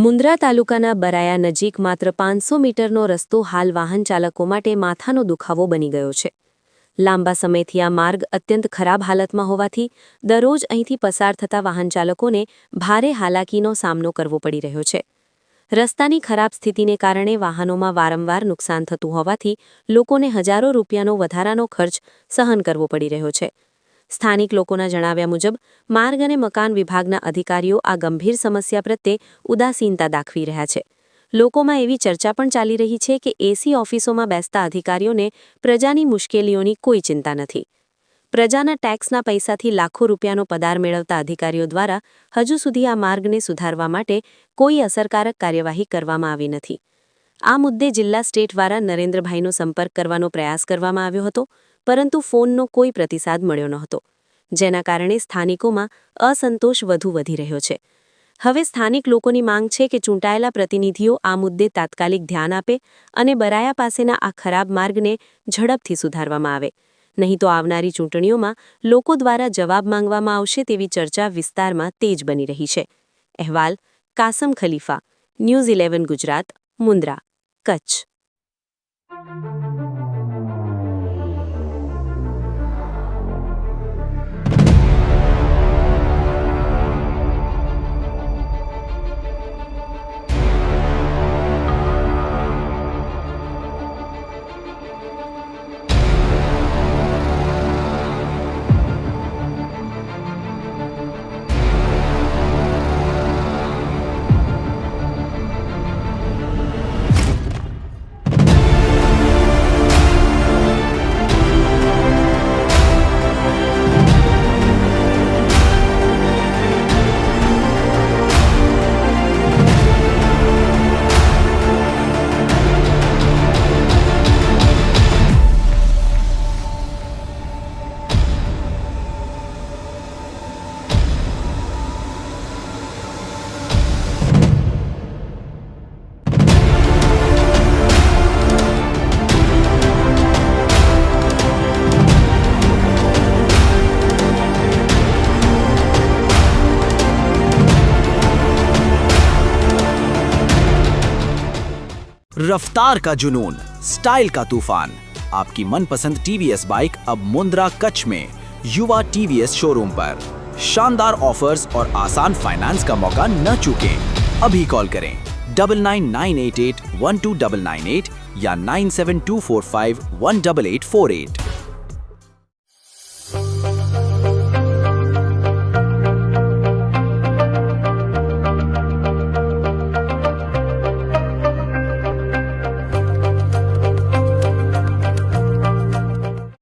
મુન્દ્રા તાલુકાના બરાયા નજીક માત્ર 500 મીટરનો રસ્તો હાલ વાહન ચાલકો માટે માથાનો દુખાવો બની ગયો છે. લાંબા સમયથી આ માર્ગ અત્યંત ખરાબ હાલતમાં હોવાથી દરરોજ અહીંથી પસાર થતા વાહન ચાલકોને ભારે હાલાકીનો સામનો કરવો પડી રહ્યો છે. રસ્તાની ખરાબ સ્થિતિને કારણે વાહનોમાં વારંવાર નુકસાન થતું હોવાથી લોકોને હજારો રૂપિયાનો વધારાનો ખર્ચ સહન કરવો પડી રહ્યો છે. સ્થાનિક લોકોના જણાવ્યા મુજબ માર્ગ અને મકાન વિભાગના અધિકારીઓ આ ગંભીર સમસ્યા પ્રત્યે ઉદાસીનતા દાખવી રહ્યા છે. લોકોમાં એવી ચર્ચા પણ ચાલી રહી છે કે એસી ઓફિસોમાં બેસતા અધિકારીઓને પ્રજાની મુશ્કેલીઓની કોઈ ચિંતા નથી. પ્રજાના ટેક્સના પૈસાથી લાખો રૂપિયાનો પગાર મેળવતા અધિકારીઓ દ્વારા હજુ સુધી આ માર્ગને સુધારવા માટે કોઈ અસરકારક કાર્યવાહી કરવામાં આવી નથી. આ મુદ્દે જિલ્લા સ્ટેટવાળા નરેન્દ્રભાઈનો સંપર્ક કરવાનો પ્રયાસ કરવામાં આવ્યો હતો, પરંતુ ફોનનો કોઈ પ્રતિસાદ મળ્યો નહોતો, જેના કારણે સ્થાનિકોમાં અસંતોષ વધુ વધી રહ્યો છે. હવે સ્થાનિક લોકોની માંગ છે કે ચૂંટાયેલા પ્રતિનિધિઓ આ મુદ્દે તાત્કાલિક ધ્યાન આપે અને બરાયા પાસેના આ ખરાબ માર્ગને ઝડપથી સુધારવામાં આવે. નહીં તો આવનારી ચૂંટણીઓમાં લોકો દ્વારા જવાબ માંગવામાં આવશે તેવી ચર્ચા વિસ્તારમાં તેજ બની રહી છે. અહેવાલ કાસમ ખલીફા, ન્યૂઝ 11 ગુજરાત, મુન્દ્રા, કચ્છ. रफ्तार का जुनून, स्टाइल का तूफान, आपकी मनपसंद टीवीएस बाइक अब मुंद्रा कच्छ में युवा टीवीएस शोरूम पर। शानदार ऑफर्स और आसान फाइनेंस का मौका न चूकें। अभी कॉल करें 9998812998 या 9724518848।